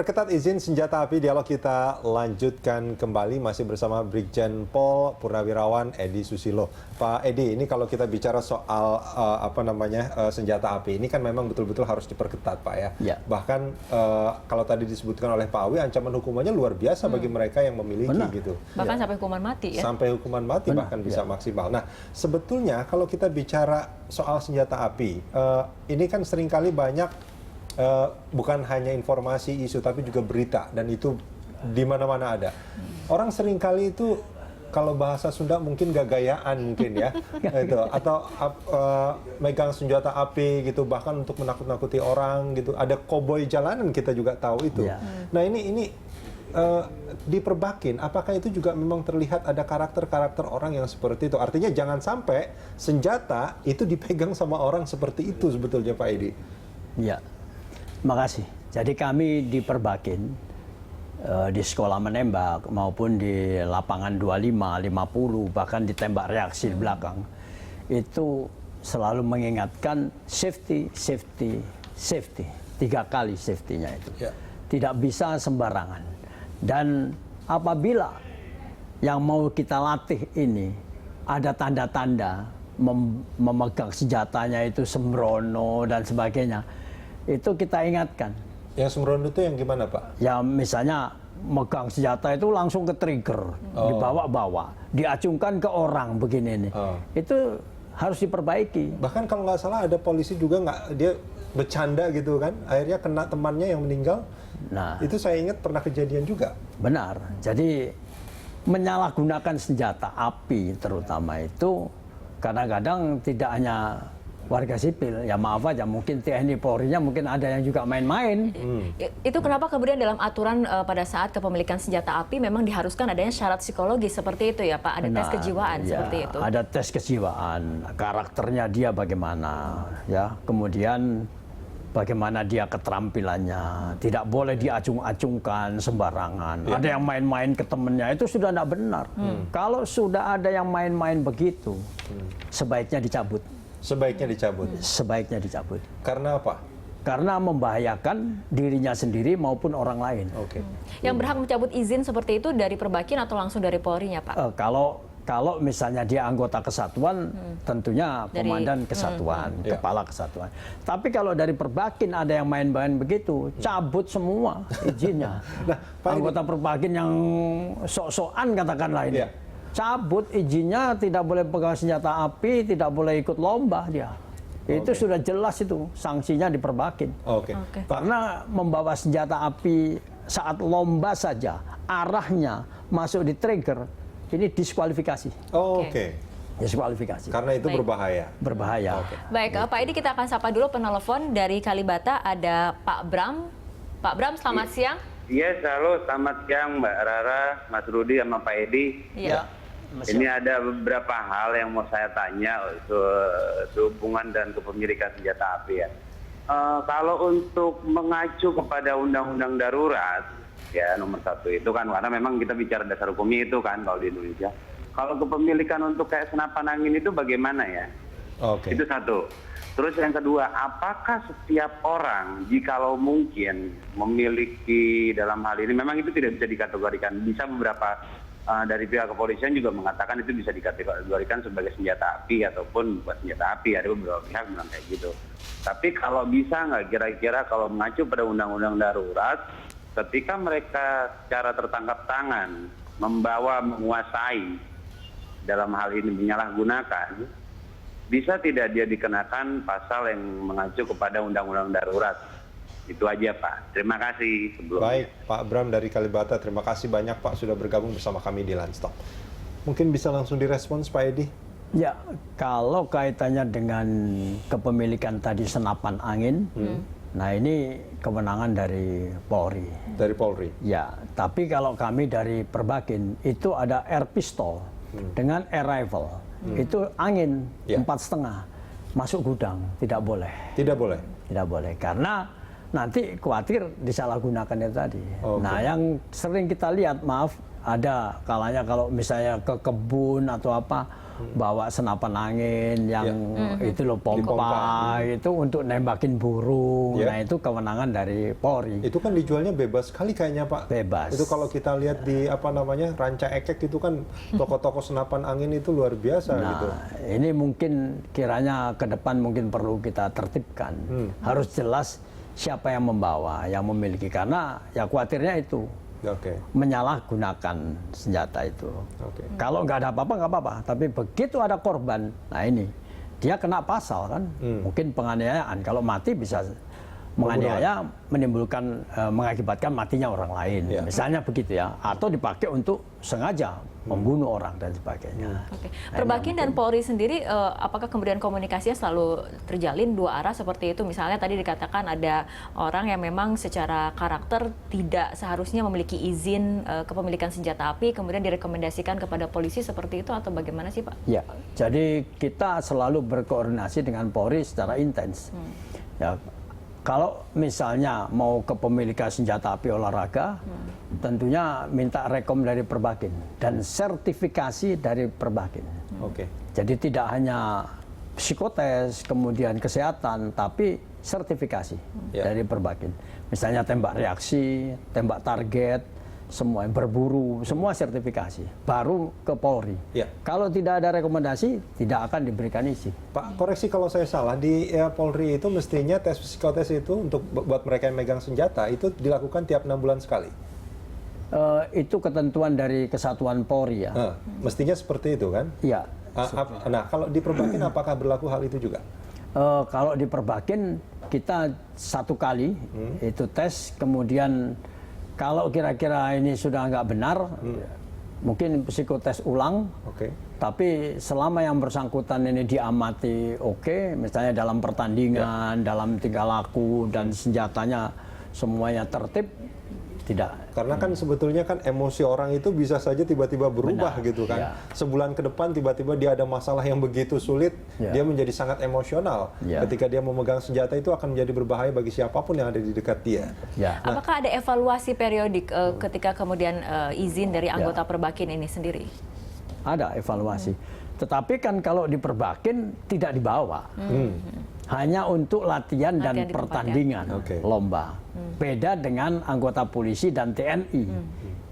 Diperketat izin senjata api, dialog kita lanjutkan kembali masih bersama Brigjen Pol Purnawirawan Edi Susilo. Pak Edi, ini kalau kita bicara soal senjata api, ini kan memang betul-betul harus diperketat, Pak ya. Ya. Bahkan kalau tadi disebutkan oleh Pak Awi, ancaman hukumannya luar biasa bagi mereka yang memiliki. Benar. Gitu. Bahkan sampai hukuman mati ya. Sampai hukuman mati. Benar. Bahkan bisa maksimal. Nah, sebetulnya kalau kita bicara soal senjata api, ini kan seringkali banyak bukan hanya informasi, isu, tapi juga berita, dan itu di mana-mana ada. Orang seringkali itu kalau bahasa Sunda mungkin gagayaan mungkin ya, itu atau megang senjata api gitu, bahkan untuk menakut-nakuti orang gitu. Ada koboi jalanan kita juga tahu itu. Ya. Nah ini di Perbakin, apakah itu juga memang terlihat ada karakter-karakter orang yang seperti itu? Artinya jangan sampai senjata itu dipegang sama orang seperti itu sebetulnya, Pak Edi. Ya. Terima kasih. Jadi kami di Perbakin, di sekolah menembak maupun di lapangan 25, 50, bahkan ditembak reaksi di belakang, itu selalu mengingatkan safety, safety, safety. 3 kali safety-nya itu. Ya. Tidak bisa sembarangan. Dan apabila yang mau kita latih ini ada tanda-tanda memegang senjatanya itu sembrono dan sebagainya, itu kita ingatkan. Yang sembrono itu yang gimana, Pak? Ya misalnya megang senjata itu langsung ke trigger, dibawa-bawa, diacungkan ke orang begini nih. Itu harus diperbaiki. Bahkan kalau nggak salah ada polisi juga dia bercanda gitu kan, akhirnya kena temannya yang meninggal. Nah, itu saya ingat pernah kejadian juga. benar. Jadi menyalahgunakan senjata api terutama itu kadang-kadang tidak hanya warga sipil, ya maaf aja, mungkin TNI Polri-nya mungkin ada yang juga main-main. Itu kenapa kemudian dalam aturan pada saat kepemilikan senjata api memang diharuskan adanya syarat psikologis seperti itu ya Pak, ada tes kejiwaan Ya, seperti itu. ada tes kejiwaan, karakternya dia bagaimana, ya, kemudian bagaimana dia keterampilannya, tidak boleh diacung-acungkan sembarangan. Ya. Ada yang main-main ke temennya, itu sudah tidak benar. Kalau sudah ada yang main-main begitu, sebaiknya dicabut. Sebaiknya dicabut. Sebaiknya dicabut. Karena apa? Karena membahayakan dirinya sendiri maupun orang lain. Oke. Yang berhak mencabut izin seperti itu dari Perbakin atau langsung dari Polri-nya Pak? Kalau misalnya dia anggota kesatuan, tentunya komandan kesatuan, kepala kesatuan. Tapi kalau dari Perbakin ada yang main-main begitu, cabut semua izinnya. Nah, Pak Anggota Perbakin yang sok-sokan katakanlah ini, Iya. cabut izinnya, tidak boleh pegang senjata api, tidak boleh ikut lomba dia. Itu sudah jelas itu sanksinya di Perbakin. Oke. Karena membawa senjata api saat lomba saja, arahnya masuk di trigger, ini diskualifikasi. Oke. Diskualifikasi. Karena itu Baik. berbahaya. Berbahaya. Baik, Pak Edi, kita akan sapa dulu penelpon dari Kalibata, ada Pak Bram. Pak Bram, selamat siang. Iya, halo, selamat siang Mbak Rara, Mas Rudi, sama Pak Edi. Iya. Ini ada beberapa hal yang mau saya tanya sehubungan dan kepemilikan senjata api ya. Kalau untuk mengacu kepada undang-undang darurat, ya nomor 1 itu kan, karena memang kita bicara dasar hukumnya itu kan kalau di Indonesia. Kalau kepemilikan untuk kayak senapan angin itu bagaimana ya? Oke. Itu 1. Terus yang kedua, apakah setiap orang jikalau mungkin memiliki dalam hal ini, memang itu tidak bisa dikategorikan, bisa beberapa dari pihak kepolisian juga mengatakan itu bisa dikategorikan sebagai senjata api ataupun bukan senjata api, ada beberapa pihak bilang kayak gitu. Tapi kalau bisa nggak kira-kira kalau mengacu pada undang-undang darurat, ketika mereka secara tertangkap tangan membawa, menguasai dalam hal ini menyalahgunakan, bisa tidak dia dikenakan pasal yang mengacu kepada undang-undang darurat? Itu aja Pak. Terima kasih sebelumnya. Baik, Pak Bram dari Kalibata, terima kasih banyak Pak sudah bergabung bersama kami di Landstalk. Mungkin bisa langsung direspons Pak Edi? Ya, kalau kaitannya dengan kepemilikan tadi senapan angin, nah ini kewenangan dari Polri. Dari Polri? Ya, tapi kalau kami dari Perbakin, itu ada air pistol dengan air rifle. Itu angin 4,5 masuk gudang, tidak boleh. Tidak boleh? Tidak boleh, karena nanti khawatir disalahgunakan itu tadi. Oke. Nah, yang sering kita lihat, maaf, ada kalanya kalau misalnya ke kebun atau apa, bawa senapan angin yang itu loh, pompa itu untuk nembakin burung. Nah itu kewenangan dari Polri. Itu kan dijualnya bebas sekali kayaknya Pak. Bebas. Itu kalau kita lihat di apa namanya Ranca Ekek itu kan toko-toko senapan angin itu luar biasa gitu. Nah, ini mungkin kiranya ke depan mungkin perlu kita tertibkan. Harus jelas siapa yang membawa, yang memiliki, karena ya khawatirnya itu menyalahgunakan senjata itu. Kalau nggak ada apa-apa nggak apa-apa, tapi begitu ada korban, nah ini dia kena pasal kan, mungkin penganiayaan. Kalau mati bisa menganiaya, menimbulkan mengakibatkan matinya orang lain, misalnya begitu ya, atau dipakai untuk sengaja membunuh orang dan sebagainya. Perbakin dan Polri sendiri, apakah kemudian komunikasinya selalu terjalin dua arah seperti itu? Misalnya tadi dikatakan ada orang yang memang secara karakter tidak seharusnya memiliki izin kepemilikan senjata api, kemudian direkomendasikan kepada polisi seperti itu, atau bagaimana sih Pak? Ya, jadi kita selalu berkoordinasi dengan Polri secara intens. Ya, kalau misalnya mau kepemilikan senjata api olahraga, tentunya minta rekom dari Perbakin dan sertifikasi dari Perbakin. Jadi tidak hanya psikotes, kemudian kesehatan, tapi sertifikasi dari Perbakin. Misalnya tembak reaksi, tembak target, semua berburu, semua sertifikasi. Baru ke Polri. Kalau tidak ada rekomendasi, tidak akan diberikan izin. Pak, koreksi kalau saya salah, di Polri itu mestinya tes psikotes itu untuk buat mereka yang megang senjata itu dilakukan tiap 6 bulan sekali. Itu ketentuan dari Kesatuan Polri ya. Mestinya seperti itu kan? Iya. Nah, kalau di Perbakin apakah berlaku hal itu juga? Kalau di Perbakin kita 1 kali itu tes, kemudian kalau kira-kira ini sudah nggak benar, mungkin psikotes ulang. Tapi selama yang bersangkutan ini diamati misalnya dalam pertandingan, dalam tingkah laku dan senjatanya semuanya tertib, tidak. Karena kan sebetulnya kan emosi orang itu bisa saja tiba-tiba berubah gitu kan. Sebulan ke depan tiba-tiba dia ada masalah yang begitu sulit, dia menjadi sangat emosional. Ketika dia memegang senjata itu akan menjadi berbahaya bagi siapapun yang ada di dekat dia. Nah, apakah ada evaluasi periodik ketika kemudian izin dari anggota Perbakin ini sendiri? Ada evaluasi. Tetapi kan kalau di Perbakin tidak dibawa. Hanya untuk latihan dan pertandingan, lomba. Beda dengan anggota polisi dan TNI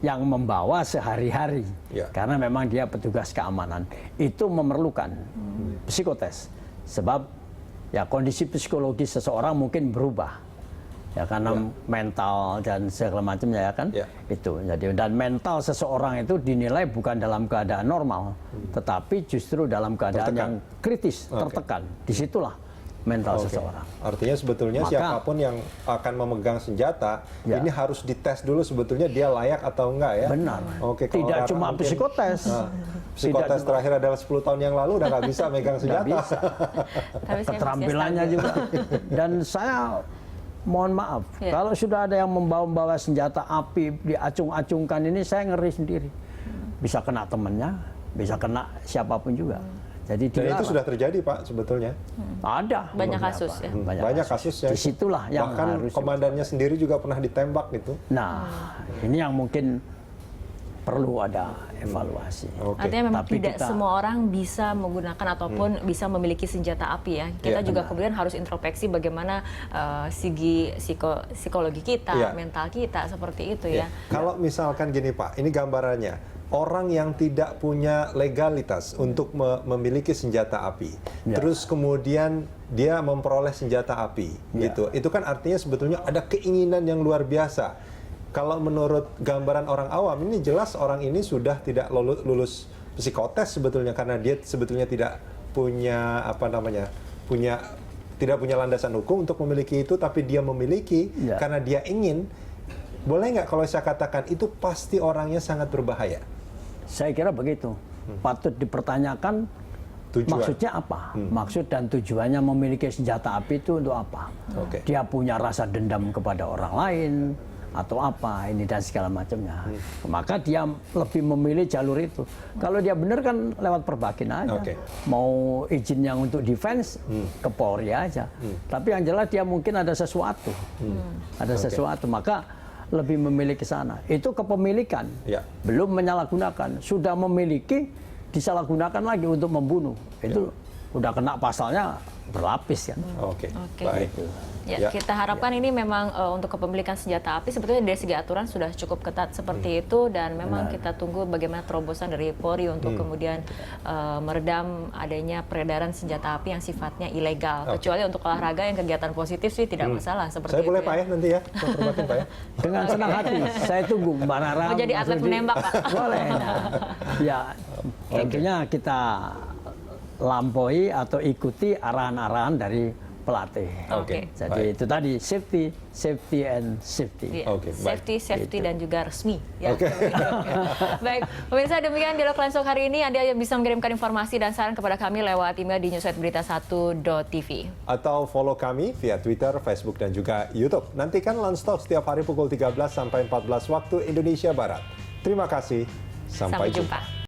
yang membawa sehari-hari. Karena memang dia petugas keamanan. Itu memerlukan psikotes. Sebab ya kondisi psikologis seseorang mungkin berubah. Ya karena mental dan segala macamnya ya kan. Itu. Jadi dan mental seseorang itu dinilai bukan dalam keadaan normal, tetapi justru dalam keadaan yang kritis, tertekan. Disitulah mental seseorang. Artinya sebetulnya siapapun yang akan memegang senjata ini harus dites dulu sebetulnya dia layak atau enggak ya. Benar. Tidak cuma psikotes. Psikotes terakhir adalah 10 tahun yang lalu udah nggak bisa megang senjata. Bisa. Keterampilannya juga. Dan saya mohon maaf, kalau sudah ada yang membawa senjata api diacung-acungkan ini, saya ngeri sendiri. Bisa kena temannya, bisa kena siapapun juga. Jadi dan itu sudah terjadi Pak sebetulnya. Ada banyak kasus ya. Banyak kasus ya. Disitulah yang bahkan harus komandannya sendiri juga pernah ditembak gitu. Nah, ini yang mungkin perlu ada evaluasi. Artinya memang tidak semua orang bisa menggunakan ataupun bisa memiliki senjata api ya. Kita juga kemudian harus introspeksi bagaimana segi psikologi kita, mental kita, seperti itu ya. Kalau misalkan gini Pak, ini gambarannya. Orang yang tidak punya legalitas untuk memiliki senjata api, terus kemudian dia memperoleh senjata api, gitu. Itu kan artinya sebetulnya ada keinginan yang luar biasa. Kalau menurut gambaran orang awam, ini jelas orang ini sudah tidak lulus psikotes sebetulnya karena dia sebetulnya tidak punya tidak punya landasan hukum untuk memiliki itu, tapi dia memiliki karena dia ingin. Boleh nggak kalau saya katakan itu pasti orangnya sangat berbahaya? Saya kira begitu. Patut dipertanyakan maksudnya apa? Maksud dan tujuannya memiliki senjata api itu untuk apa? Dia punya rasa dendam kepada orang lain atau apa ini dan segala macamnya. Maka dia lebih memilih jalur itu. Kalau dia benar kan lewat Perbakin aja. Mau izin yang untuk defense ke Polri aja. Tapi yang jelas dia mungkin ada sesuatu. Ada sesuatu. Maka lebih memilih ke sana. Itu kepemilikan, Ya. belum menyalahgunakan. Sudah memiliki, disalahgunakan lagi untuk membunuh. Itu udah kena pasalnya berlapis kan. Oke, Oke. baik. Ya, Ya. kita harapkan ini memang untuk kepemilikan senjata api sebetulnya dari segi aturan sudah cukup ketat seperti itu, dan memang kita tunggu bagaimana terobosan dari Polri untuk kemudian meredam adanya peredaran senjata api yang sifatnya ilegal. Kecuali untuk olahraga yang kegiatan positif sih tidak masalah seperti Saya itu. boleh Pak ya nanti ya, konfirmatif Pak ya. Dengan senang hati, saya tunggu Mbak Nara. Mau jadi atlet Mas Rudi. menembak, Pak? Boleh. Ya, tentunya kita lampaui atau ikuti arahan-arahan dari pelatih. Oke. Jadi baik. itu tadi safety and safety. Iya, Oke, baik. safety dan juga resmi. Ya. Oke. Baik, pemirsa, demikian dialog langsung hari ini. Anda bisa mengirimkan informasi dan saran kepada kami lewat email di newswebberita1.tv. Atau follow kami via Twitter, Facebook, dan juga YouTube. Nantikan Lunch Talk setiap hari pukul 13 sampai 14 waktu Indonesia Barat. Terima kasih. Sampai jumpa.